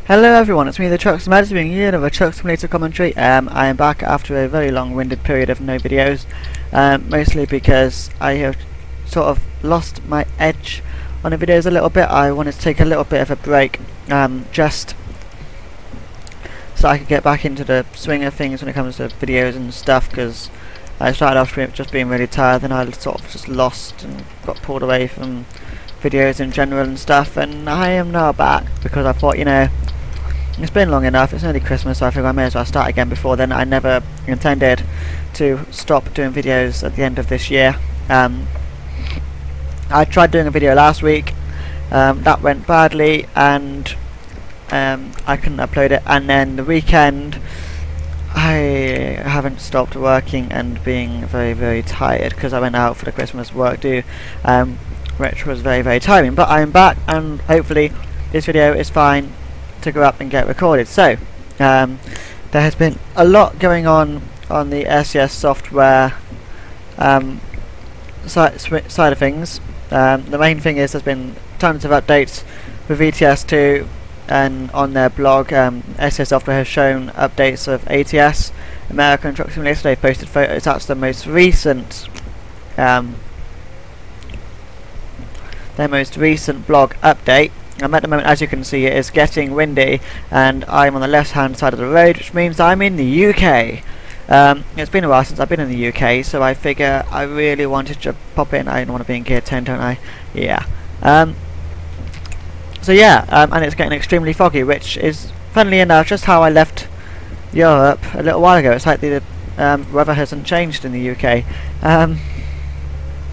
Hello everyone, it's me, Thetrucksimaddict, bringing you another Truck Simulator commentary. I am back after a very long-winded period of no videos, mostly because I have sort of lost my edge on the videos a little bit. I wanted to take a little bit of a break, just so I could get back into the swing of things when it comes to videos and stuff, because I started off just being really tired, then I sort of just lost and got pulled away from videos in general and stuff, and I am now back because I thought, you know, it's been long enough, it's nearly Christmas, so I figured I may as well start again before then. I never intended to stop doing videos at the end of this year. I tried doing a video last week, that went badly, and I couldn't upload it, and then the weekend I haven't stopped working and being very tired because I went out for the Christmas work do, which was very tiring. But I am back, and hopefully this video is fine to go up and get recorded. So there has been a lot going on the SES software side of things. The main thing is there's been tons of updates with ETS2, and on their blog SES software has shown updates of ATS, American Truck Simulator. They've posted photos. That's the most recent their most recent blog update. At the moment, as you can see, it is getting windy, and I'm on the left hand side of the road, which means I'm in the UK. It's been a while since I've been in the UK, so I figure I really wanted to pop in. I want to be in Gear 10, don't I? Yeah. So yeah, and it's getting extremely foggy, which is, funnily enough, just how I left Europe a little while ago. It's like the weather hasn't changed in the UK.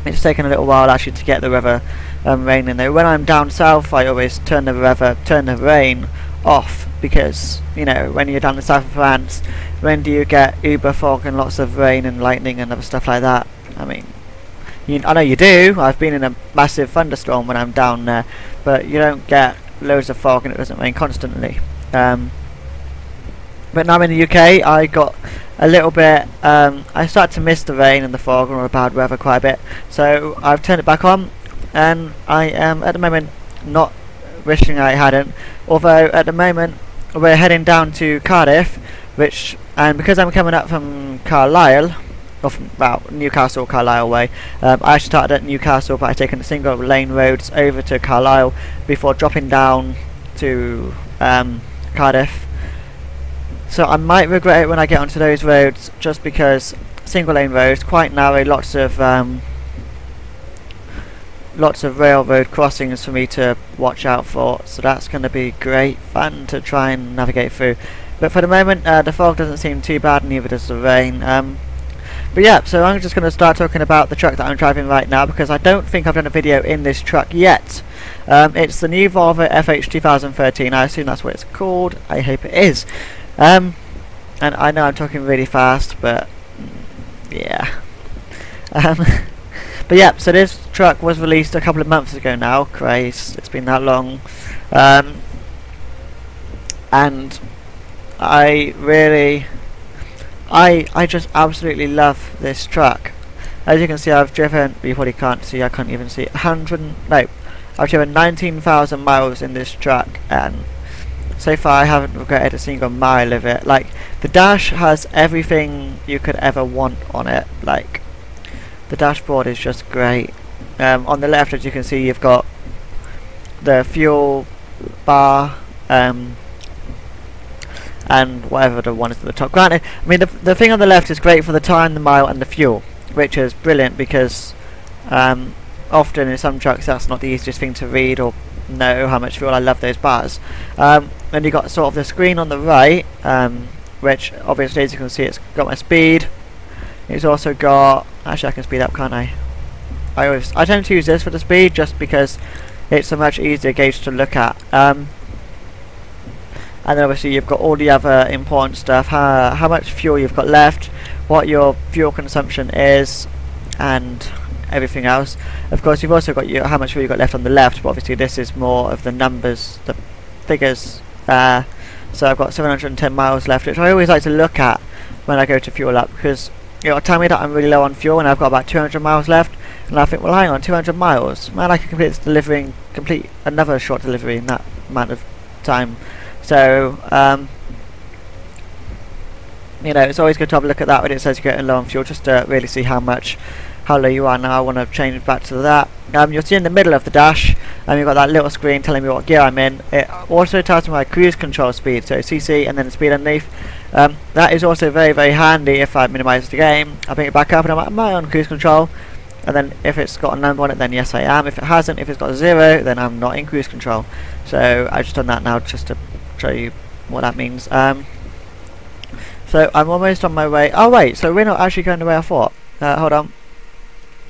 It's taken a little while actually to get the weather raining though. When I'm down south, I always turn the rain off, because, you know, when you're down the south of France, when do you get uber fog and lots of rain and lightning and other stuff like that? I mean, I know you do. I've been in a massive thunderstorm when I'm down there, but you don't get loads of fog and it doesn't rain constantly. But now I'm in the UK, I got a little bit, I started to miss the rain and the fog and all the bad weather quite a bit, so I've turned it back on, and I am at the moment not wishing I hadn't, although at the moment we're heading down to Cardiff, and because I'm coming up from Carlisle, or from, well, Newcastle, Carlisle way, I actually started at Newcastle, but I've taken the single lane roads over to Carlisle before dropping down to Cardiff. So I might regret it when I get onto those roads, just because single lane roads, quite narrow, lots of railroad crossings for me to watch out for, so that's going to be great fun to try and navigate through. But for the moment, the fog doesn't seem too bad, neither does the rain. But yeah, so I'm just going to start talking about the truck that I'm driving right now, because I don't think I've done a video in this truck yet. It's the new Volvo FH 2013. I assume that's what it's called. I hope it is. And I know I'm talking really fast, but yeah. But yeah, so this truck was released a couple of months ago now. Christ, it's been that long. And I just absolutely love this truck. As you can see, I've driven, you probably can't see, I can't even see, I've driven 19,000 miles in this truck, and so far I haven't regretted a single mile of it. Like, the dash has everything you could ever want on it. Like, the dashboard is just great. On the left, as you can see, you've got the fuel bar, and whatever the one is at the top. Granted, I mean, the thing on the left is great for the time, the mile, and the fuel, which is brilliant, because often in some trucks that's not the easiest thing to read or know how much fuel. I love those bars. And you've got sort of the screen on the right, which obviously, as you can see, it's got my speed. It's also got, actually I can speed up, can't I? I tend to use this for the speed, just because it's a much easier gauge to look at. And then obviously you've got all the other important stuff, how much fuel you've got left, what your fuel consumption is, and everything else. Of course, you've also got how much fuel you've got left on the left, but obviously this is more of the numbers, the figures. So I've got 710 miles left, which I always like to look at when I go to fuel up, because it'll tell me that I'm really low on fuel and I've got about 200 miles left, and I think, well, hang on, 200 miles, man, I can complete this delivery, complete another short delivery in that amount of time. So you know, it's always good to have a look at that when it says you're getting low on fuel, just to really see how low you are. Now I want to change back to that. You'll see in the middle of the dash, you've got that little screen telling me what gear I'm in. It also tells me my cruise control speed, so CC and then the speed underneath. That is also very, very handy if I minimise the game. I bring it back up and I'm like, am I on cruise control? And then if it's got a number on it, then yes I am. If it hasn't, if it's got a 0, then I'm not in cruise control. So I've just done that now just to show you what that means. So I'm almost on my way. Oh wait, so we're not actually going the way I thought. Hold on.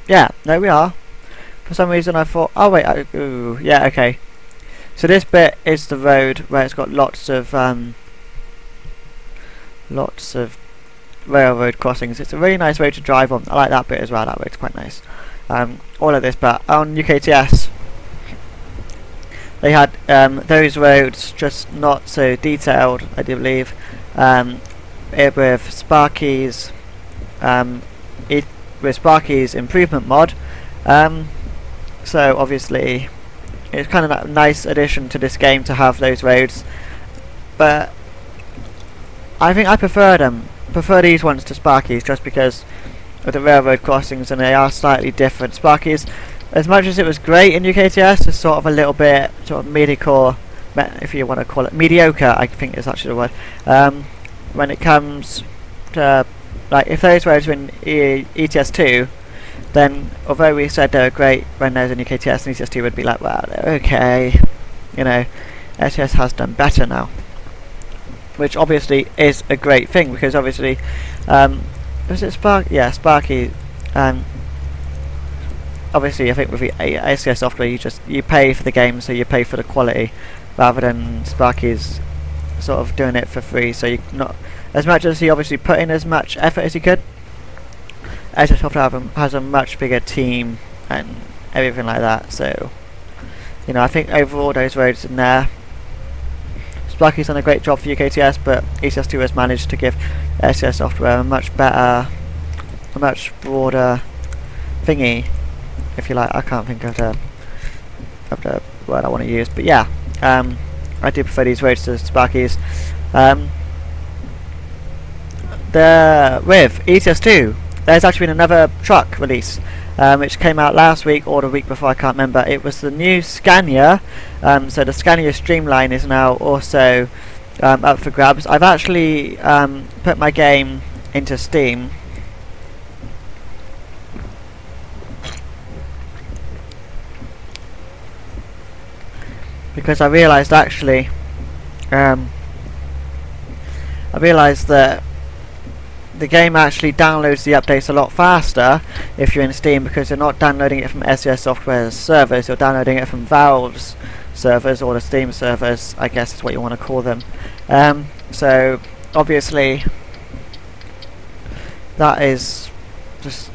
Yeah, no we are. For some reason I thought, oh wait, yeah, okay. So this bit is the road where it's got lots of railroad crossings. It's a really nice road to drive on. I like that bit as well. That road's quite nice. All of this, but on UKTS they had those roads just not so detailed, I do believe. With Sparky's improvement mod, so obviously it's kind of a nice addition to this game to have those roads, but I think I prefer these ones to Sparky's just because of the railroad crossings, and they are slightly different. Sparky's, as much as it was great in UKTS, is sort of a little bit sort of mediocre, if you want to call it mediocre, I think is actually the word. When it comes to, like, if those roads were in ETS2, then although we said they were great when those in UKTS, and ETS2 would be like, well, they're okay, you know, SES has done better now, which obviously is a great thing, because obviously, was it Sparky? Yeah, Sparky. Obviously, I think with the SES software, you pay for the game, so you pay for the quality, rather than Sparky's sort of doing it for free. So you not as much as he obviously put in as much effort as he could. SES software has a much bigger team and everything like that. So you know, I think overall those roads in there, Sparky's done a great job for UKTS, but ETS2 has managed to give SES software a much better, a much broader thingy, if you like. I can't think of the word I want to use, but yeah, I do prefer these roads to Sparky's. With ETS2, there's actually been another truck release, which came out last week or the week before, I can't remember. It was the new Scania, so the Scania Streamline is now also up for grabs. I've actually put my game into Steam. Because I realised actually, I realised that the game actually downloads the updates a lot faster if you're in Steam, because you're not downloading it from SES Software's servers, you're downloading it from Valve's servers, or the Steam servers, I guess is what you want to call them. So obviously that is just,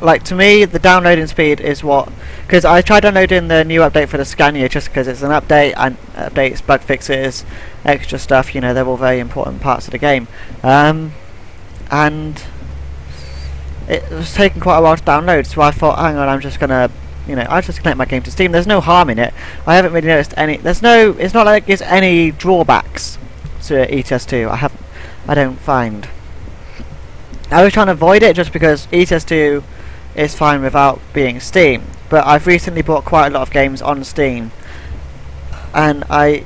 like, to me the downloading speed is what, because I tried downloading the new update for the Scania just because it's an update, and updates, bug fixes, extra stuff, you know, they're all very important parts of the game. And it was taking quite a while to download, so I thought, hang on, I'm just gonna, you know, I'll just connect my game to Steam. There's no harm in it. I haven't really noticed any, it's not like there's any drawbacks to ETS2, I don't find. I was trying to avoid it just because ETS2 is fine without being Steam, but I've recently bought quite a lot of games on Steam, and I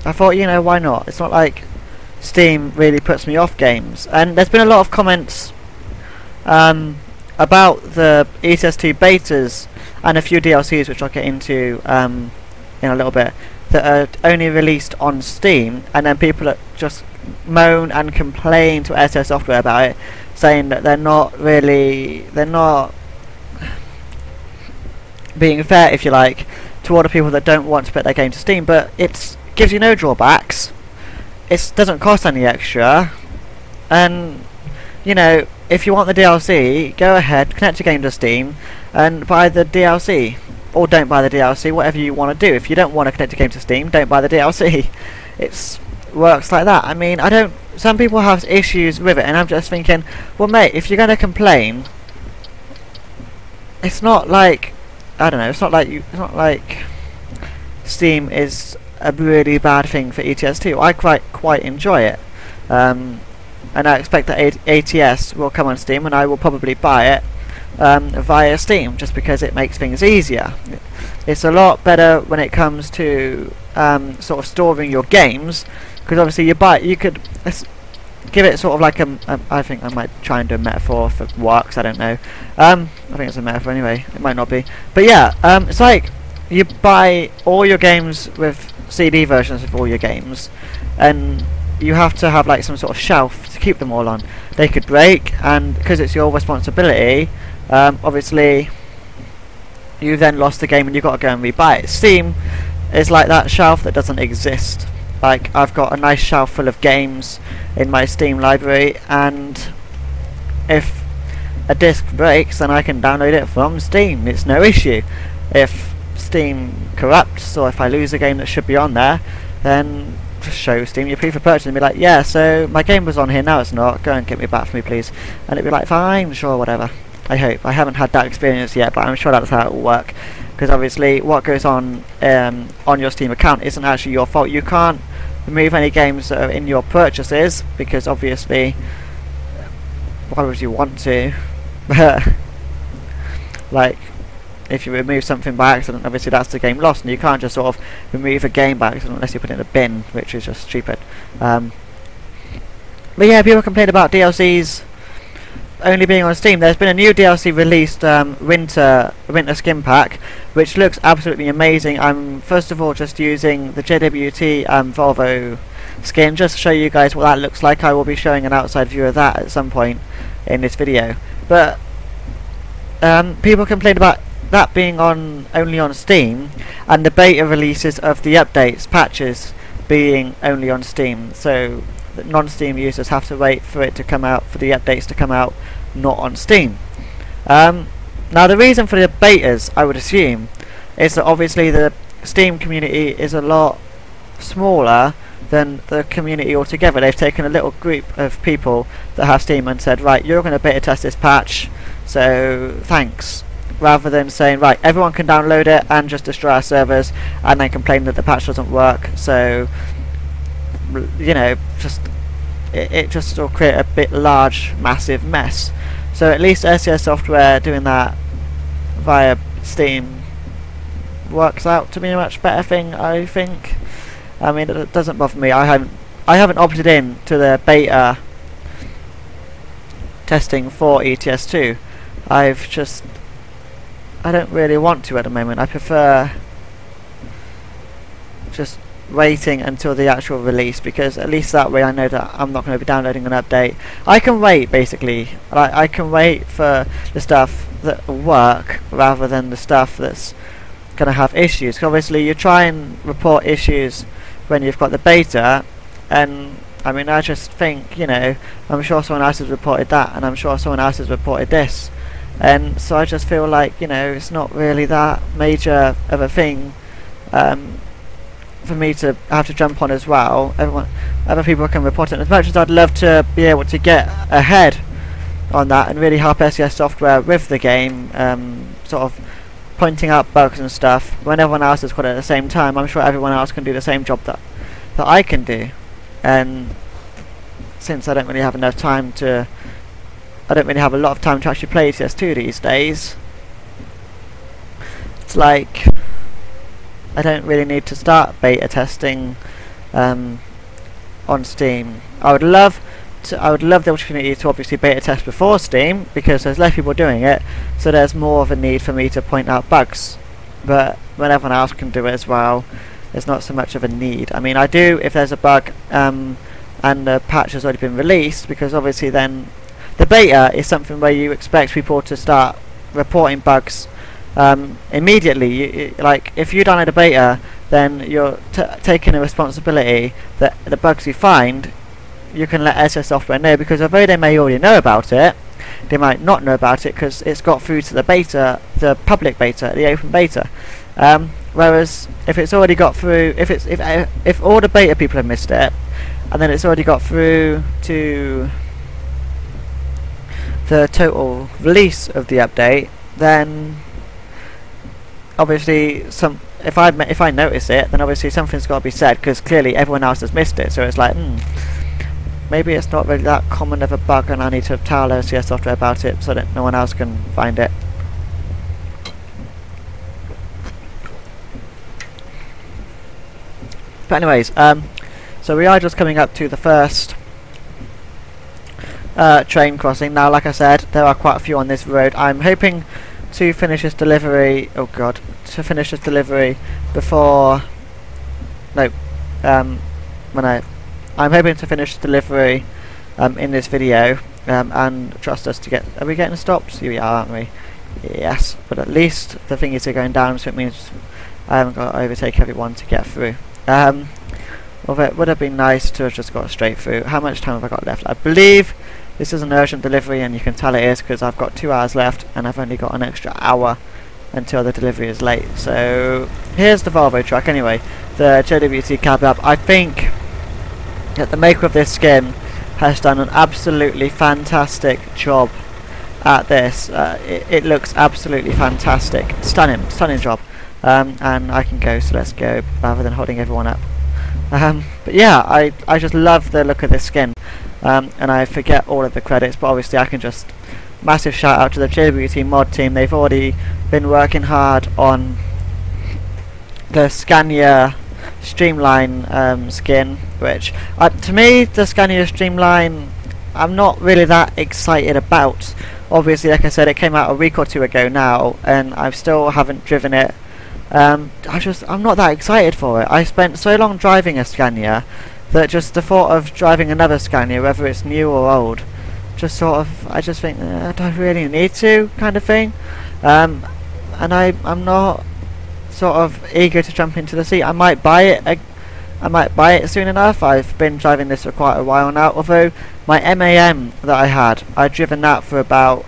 thought, you know, why not? It's not like Steam really puts me off games. And there's been a lot of comments about the ETS2 betas and a few DLCs, which I'll get into in a little bit, that are only released on Steam, and then people that just moan and complain to SES Software about it, saying that they're not being fair, if you like, to all the people that don't want to put their game to Steam. But it gives you no drawbacks, it doesn't cost any extra, and you know, if you want the DLC, go ahead, connect your game to Steam and buy the DLC, or don't buy the DLC, whatever you want to do. If you don't want to connect your game to Steam, don't buy the DLC. It works like that. I mean, some people have issues with it, and I'm just thinking, well mate, if you're going to complain, it's not like, I don't know, it's not like Steam is a really bad thing for ETS2. I quite enjoy it, and I expect that ATS will come on Steam, and I will probably buy it via Steam, just because it makes things easier. It's a lot better when it comes to sort of storing your games, because obviously you could give it sort of like I think I might try and do a metaphor for works, I don't know. I think it's a metaphor anyway, it might not be. But yeah, it's like you buy all your games with CD versions of all your games, and you have to have like some sort of shelf to keep them all on. They could break, and because it's your responsibility, obviously you then lost the game and you've got to go and rebuy it. Steam is like that shelf that doesn't exist. Like, I've got a nice shelf full of games in my Steam library, and if a disc breaks, then I can download it from Steam. It's no issue. If Steam corrupts, or if I lose a game that should be on there, then just show Steam your proof of purchase and be like, yeah, so my game was on here, now it's not, go and get me back for me please. And it'd be like, fine, sure, whatever. I hope. I haven't had that experience yet, but I'm sure that's how it will work, because obviously what goes on your Steam account isn't actually your fault. You can't remove any games that are in your purchases, because obviously why would you want to? Like, if you remove something by accident, obviously that's the game lost, and you can't just sort of remove a game by accident unless you put it in a bin, which is just stupid. But yeah, people complain about DLCs only being on Steam. There's been a new DLC released, winter skin pack, which looks absolutely amazing. I'm first of all just using the JWT Volvo skin just to show you guys what that looks like. I will be showing an outside view of that at some point in this video. But people complain about that being only on Steam, and the beta releases of the updates, patches, being only on Steam. So non-Steam users have to wait for it to come out, for the updates to come out, not on Steam. Now the reason for the betas, I would assume, is that obviously the Steam community is a lot smaller than the community altogether. They've taken a little group of people that have Steam and said, right, you're going to beta test this patch, so thanks. Rather than saying, right, everyone can download it and just destroy our servers and then complain that the patch doesn't work. So, you know, it just will create a bit large, massive mess. So at least SES Software doing that via Steam works out to be a much better thing, I think. I mean, it doesn't bother me. I haven't opted in to the beta testing for ETS2. I don't really want to at the moment. I prefer just waiting until the actual release, because at least that way I know that I'm not going to be downloading an update. I can wait, basically. I can wait for the stuff that will work rather than the stuff that's going to have issues. 'Cause obviously you try and report issues when you've got the beta, and I mean, I just think, you know, I'm sure someone else has reported that, and I'm sure someone else has reported this, and so I just feel like, you know, it's not really that major of a thing for me to have to jump on as well. Other people can report it. As much as I'd love to be able to get ahead on that and really help SES Software with the game, sort of pointing out bugs and stuff, when everyone else has got it at the same time, I'm sure everyone else can do the same job that I can do. And since I don't really have enough time to, I don't really have a lot of time to actually play ETS2 these days, it's like I don't really need to start beta testing on Steam. I would love the opportunity to obviously beta test before Steam, because there's less people doing it, so there's more of a need for me to point out bugs. But when everyone else can do it as well, there's not so much of a need. I mean, I do if there's a bug and the patch has already been released, because obviously then the beta is something where you expect people to start reporting bugs immediately. Like, if you download a beta, then you're taking a responsibility that the bugs you find, you can let SES Software know, because although they may already know about it, they might not know about it because it's got through to the beta, the public beta, the open beta. Whereas if it's already got through, if all the beta people have missed it, and then it's already got through to the total release of the update, then obviously if I notice it, then obviously something's got to be said, because clearly everyone else has missed it. So it's like, maybe it's not really that common of a bug, and I need to tell OCS software about it so that no one else can find it. But anyways, so we are just coming up to the first train crossing. Now, like I said, there are quite a few on this road. I'm hoping to finish this delivery. Oh God, to finish this delivery before. No, I'm hoping to finish the delivery in this video, and trust us to get. Are we getting stopped? Here we are, aren't we? Yes, but at least the thingies are going down, so it means I haven't got to overtake everyone to get through. Although it would have been nice to have just got straight through. How much time have I got left? I believe this is an urgent delivery, and you can tell it is because I've got 2 hours left and I've only got an extra hour until the delivery is late. So here's the Volvo truck anyway, the JWT cab up. I think that the maker of this skin has done an absolutely fantastic job at this. It looks absolutely fantastic. Stunning job. And I can go, so let's go, rather than holding everyone up. But yeah, I just love the look of this skin, and I forget all of the credits, but obviously I can just massive shout out to the JWT mod team. They've already been working hard on the Scania Streamline skin, which to me, the Scania Streamline, I'm not really that excited about. Obviously, like I said, it came out a week or 2 ago now, and I still haven't driven it. I'm not that excited for it. I spent so long driving a Scania that just the thought of driving another Scania, whether it's new or old, just sort of, I just think, I don't really need to, kind of thing. And I'm not sort of eager to jump into the seat. I might buy it soon enough. I've been driving this for quite a while now, although my MAN that I'd driven that for about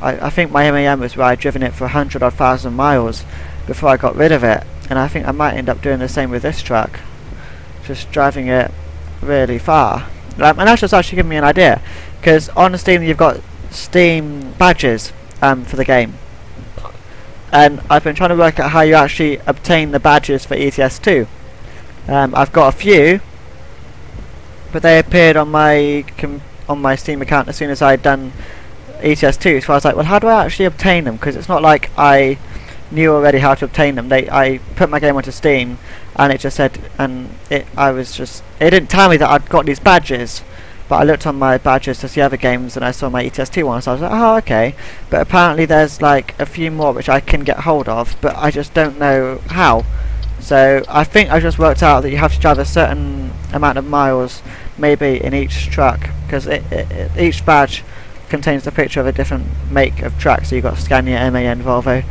I think my MAN was where I'd driven it for 100,000 miles before I got rid of it, and I think I might end up doing the same with this truck, just driving it really far. And that's just actually giving me an idea, because on Steam you've got Steam badges for the game, and I've been trying to work out how you actually obtain the badges for ETS2. I've got a few, but they appeared on my Steam account as soon as I'd done ETS2, so I was like, well, how do I actually obtain them? Because it's not like I knew already how to obtain them. I put my game onto Steam, and it just said, and it didn't tell me that I'd got these badges, but I looked on my badges to see other games, and I saw my ETS2 one, so I was like, oh, okay. But apparently there's like a few more which I can get hold of, but I just don't know how. So I think I just worked out that you have to drive a certain amount of miles, maybe in each truck, because each badge contains the picture of a different make of truck. So you've got Scania, MAN, Volvo.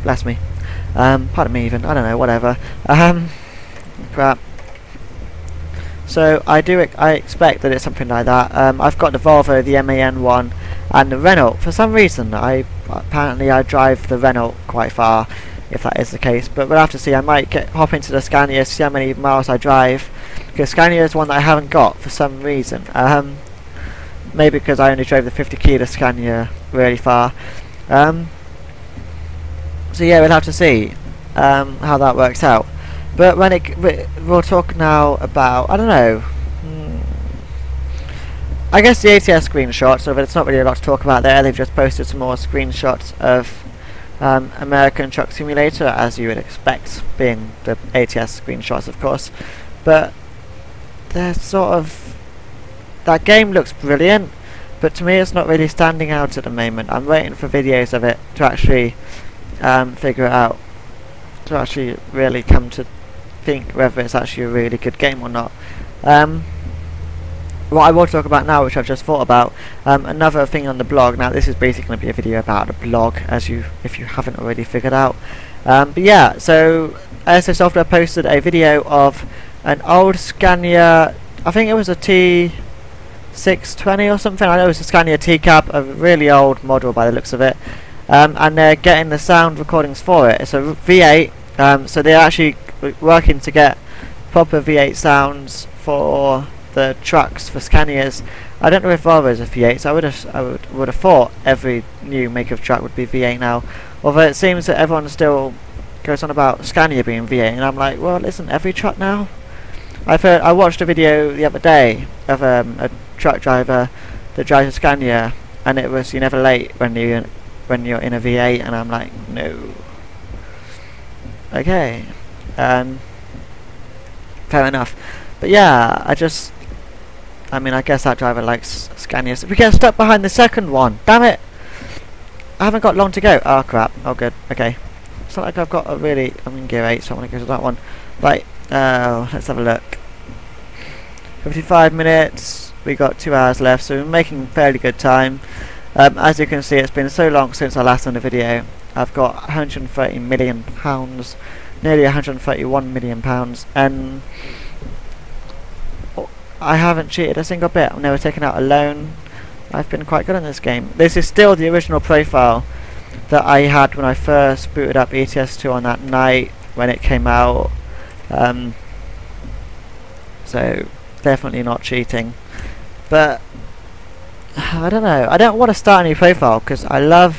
Bless me. Pardon me even. I don't know, whatever. Crap. So I expect that it's something like that. I've got the Volvo, the MAN one, and the Renault. For some reason, apparently I drive the Renault quite far, if that is the case. But we'll have to see. I might hop into the Scania, see how many miles I drive, because Scania is one that I haven't got for some reason. Maybe because I only drove the 50 kilo Scania really far. So yeah, we'll have to see how that works out. But we'll talk now about, I don't know, I guess the ATS screenshots, so it's not really a lot to talk about there. They've just posted some more screenshots of American Truck Simulator, as you would expect, being the ATS screenshots, of course. But they're sort of, that game looks brilliant, but to me it's not really standing out at the moment. I'm waiting for videos of it to actually figure it out, to actually really come to think whether it's actually a really good game or not. What I will talk about now, which I've just thought about, another thing on the blog. Now this is basically going to be a video about the blog, if you haven't already figured out. But yeah, so ASO Software posted a video of an old Scania, I think it was a T620 or something. I know it was a Scania T-Cab, a really old model by the looks of it. And they're getting the sound recordings for it. It's a V8, so they're actually working to get proper V8 sounds for the trucks, for Scanias, I don't know if Volvo is a V8, so I would have thought every new make of truck would be V8 now. Although it seems that everyone still goes on about Scania being V8, and I'm like, well, isn't every truck now? I watched a video the other day of a truck driver that drives a Scania, and it was you're never late when you're in a V8, and I'm like, no. Okay, fair enough. But yeah, I guess that driver likes Scanias. We get stuck behind the second one. Damn it! I haven't got long to go. Oh crap. Oh good. Okay. It's not like I've got I'm in gear 8, so I want to go to that one. Right. Let's have a look. 55 minutes. We got 2 hours left, so we're making fairly good time. As you can see, it's been so long since I last done a video. I've got £130 million, nearly £131 million, and I haven't cheated a single bit. I've never taken out a loan. I've been quite good in this game. This is still the original profile that I had when I first booted up ETS2 on that night when it came out. So definitely not cheating. But I don't know. I don't want to start a new profile because I've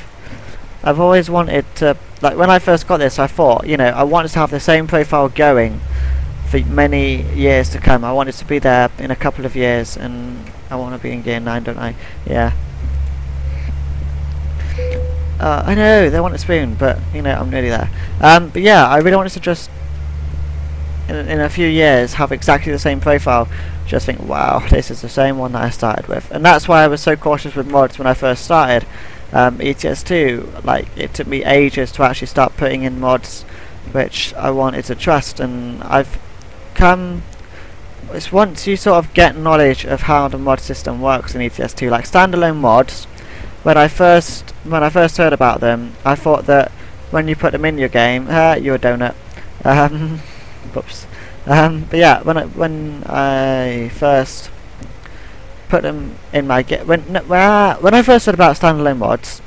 always wanted to, like when I first got this, I thought, you know, I wanted to have the same profile going for many years to come. I wanted to be there in a couple of years, and I want to be in gear 9, don't I? Yeah. I know they want a spoon, but you know I'm nearly there. But yeah, I really wanted to just in a few years have exactly the same profile. Just think, wow, this is the same one that I started with, and that's why I was so cautious with mods when I first started ETS2. Like it took me ages to actually start putting in mods which I wanted to trust, and it's once you sort of get knowledge of how the mod system works in ETS2, like standalone mods. When I first heard about them, I thought that when you put them in your game, you're a donut. Whoops. But yeah, when I first put them in my game, when I first heard about standalone mods,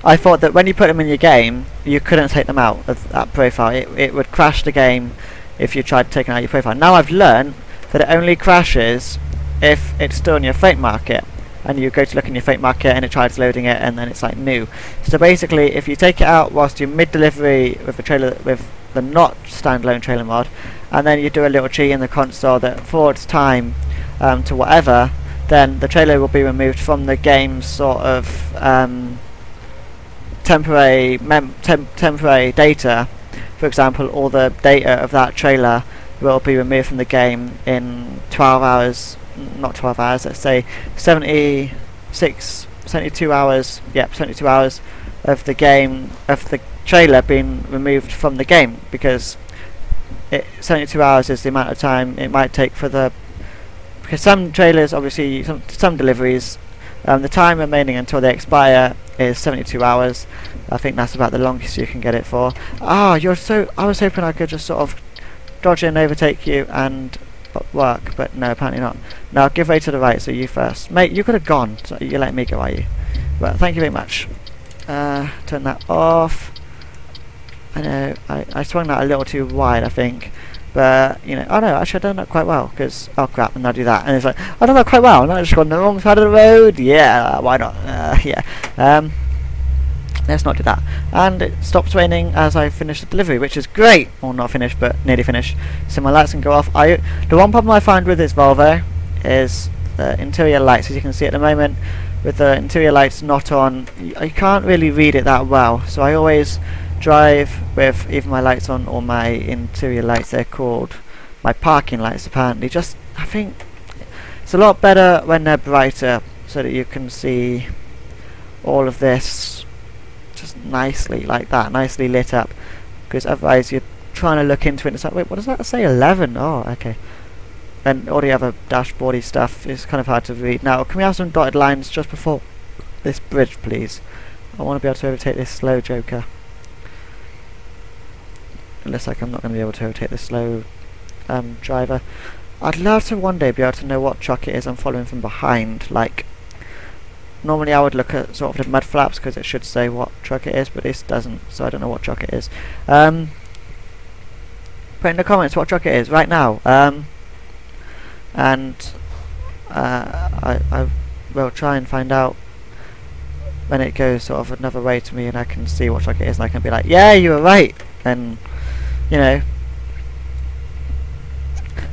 I thought that when you put them in your game, you couldn't take them out of that profile. It would crash the game if you tried taking out your profile. Now I've learned that it only crashes if it's still in your freight market, and you go to look in your freight market and it tries loading it, and then it's like new. So basically, if you take it out whilst you're mid-delivery with a trailer, with the not standalone trailer mod, and then you do a little cheat in the console that forwards time to whatever, then the trailer will be removed from the game's sort of temporary data. For example, all the data of that trailer will be removed from the game in 12 hours, not 12 hours, let's say 72 hours, yep, 72 hours of the game, of the trailer being removed from the game, because 72 hours is the amount of time it might take for the, because some trailers, obviously, some deliveries, the time remaining until they expire is 72 hours. I think that's about the longest you can get it for. Ah, I was hoping I could just sort of dodge in, overtake you, and work, but no, apparently not. Now give way to the right, so you first. Mate, you could have gone, so you're letting me go, are you? Well, thank you very much. Turn that off. I know, I swung that a little too wide, I think. But, you know, oh no, actually I've done that quite well, because, oh crap, and I'll do that. And it's like, I've done that quite well, and I just gone the wrong side of the road. Yeah, why not? Yeah. Let's not do that. And it stops raining as I finish the delivery, which is great. Well, not finished, but nearly finished. So my lights can go off. The one problem I find with this Volvo is the interior lights. As you can see at the moment, with the interior lights not on, you can't really read it that well. So I always drive with either my lights on or my interior lights. They're called my parking lights, apparently. Just, I think it's a lot better when they're brighter, so that you can see all of this just nicely, like that, nicely lit up, because otherwise you're trying to look into it and it's like, wait, what does that say? 11? Oh, okay. And all the other dashboardy stuff is kind of hard to read. Now, can we have some dotted lines just before this bridge, please? I want to be able to overtake this slow joker. It looks like I'm not going to be able to overtake this slow driver. I'd love to one day be able to know what truck it is I'm following from behind. Like, normally I would look at sort of the mud flaps because it should say what truck it is, but this doesn't, so I don't know what truck it is. Put in the comments what truck it is right now. And I will try and find out when it goes sort of another way to me, and I can see what track it is, and I can be like, yeah, you were right, and you know,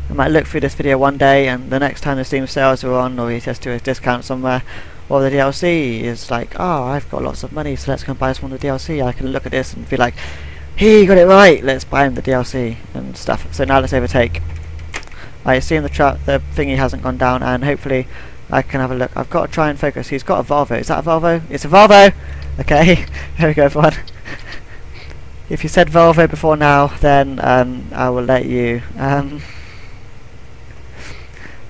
I might look through this video one day, and the next time the Steam sales are on, or he just do a discount somewhere, or the DLC is like, oh, I've got lots of money, so let's go and buy some of the DLC. I can look at this and be like, he got it right, let's buy him the DLC and stuff. So now let's overtake. I assume the thingy hasn't gone down, and hopefully I can have a look. I've got to try and focus. He's got a Volvo. Is that a Volvo? It's a Volvo! Okay, there we go, everyone. If you said Volvo before now, then I will let you.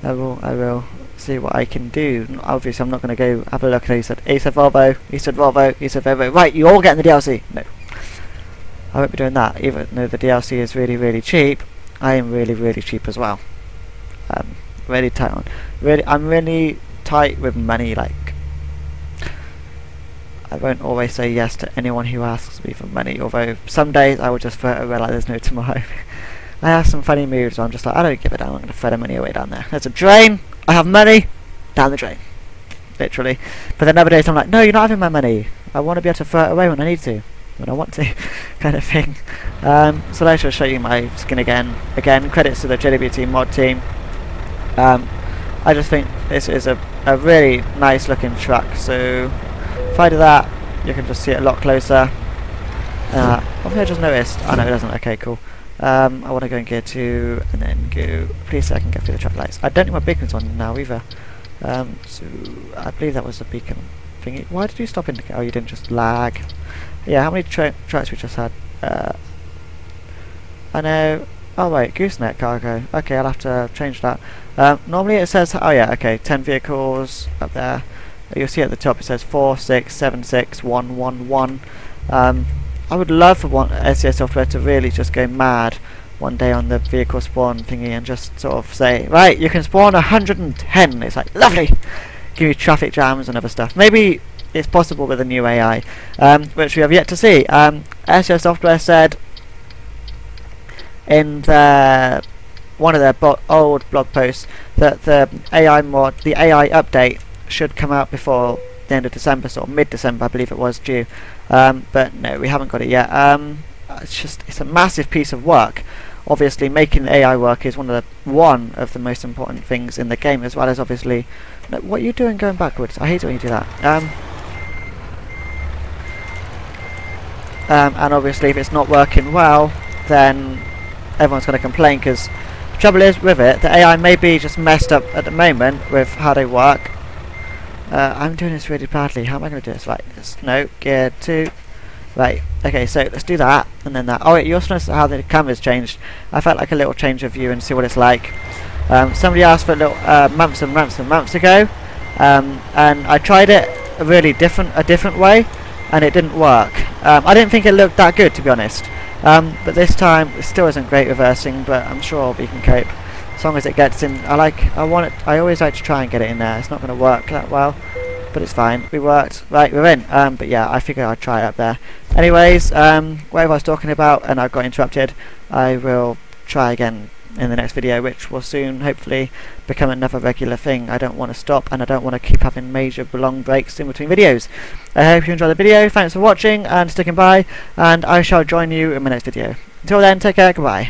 I will see what I can do. Obviously, I'm not going to go have a look. And he said Volvo. He said Volvo. He said Volvo. Right, you all getting the DLC? No, I won't be doing that. Even though the DLC is really, really cheap, I am really, really cheap as well. Really tight on. I'm really tight with money. Like, I won't always say yes to anyone who asks me for money. Although some days I will just throw it away like there's no tomorrow. I have some funny moods where I'm just like, I don't give it down. I'm going to throw the money away down there. There's a drain. I have money. Down the drain. Literally. But then other days I'm like, no, you're not having my money. I want to be able to throw it away when I need to. When I want to. Kind of thing. So let's just show you my skin again. Again, credits to the JWT mod team. I just think this is a really nice looking truck. So if I do that, you can just see it a lot closer. I think I just noticed. Oh no, it doesn't. Okay, cool. I want to go in gear 2 and then go. Please say I can get through the traffic lights. I don't think my beacon's on now either. So I believe that was the beacon thingy. Why did you stop indicating? Oh, you didn't just lag. Yeah, how many trucks we just had? I know. Oh wait, gooseneck cargo. Okay, I'll have to change that. Normally it says, oh yeah, okay, 10 vehicles up there. You'll see at the top it says 4676111. I would love for SCS software to really just go mad one day on the vehicle spawn thingy and just sort of say, right, you can spawn 110. It's like, lovely. Give you traffic jams and other stuff. Maybe it's possible with a new AI, which we have yet to see. SCS software said in one of their old blog posts that the AI mod, the AI update, should come out before the end of December, sort of mid-December, I believe it was due. But no, we haven't got it yet. It's a massive piece of work. Obviously, making the AI work is one of the most important things in the game, as well as obviously. No, what are you doing going backwards? I hate it when you do that. And obviously, if it's not working well, then everyone's going to complain, because the trouble is with it, the AI may be just messed up at the moment with how they work. I'm doing this really badly. How am I going to do this? Right, no, gear 2. Right, okay, so let's do that, and then that. Oh wait, you also notice how the camera's changed. I felt like a little change of view and see what it's like. Somebody asked for a little months and months ago, and I tried it a different way, and it didn't work. I didn't think it looked that good, to be honest. But this time it still isn't great reversing, but I'm sure we can cope as long as it gets in. I always like to try and get it in there. It's not going to work that well, but it's fine. We worked. Right, we're in. But yeah, I figured I'd try it up there. Anyways, whatever I was talking about, and I got interrupted, I will try again in the next video, which will soon hopefully become another regular thing. I don't want to stop, and I don't want to keep having major long breaks in between videos. I hope you enjoyed the video. Thanks for watching and sticking by, and I shall join you in my next video. Until then, take care, goodbye.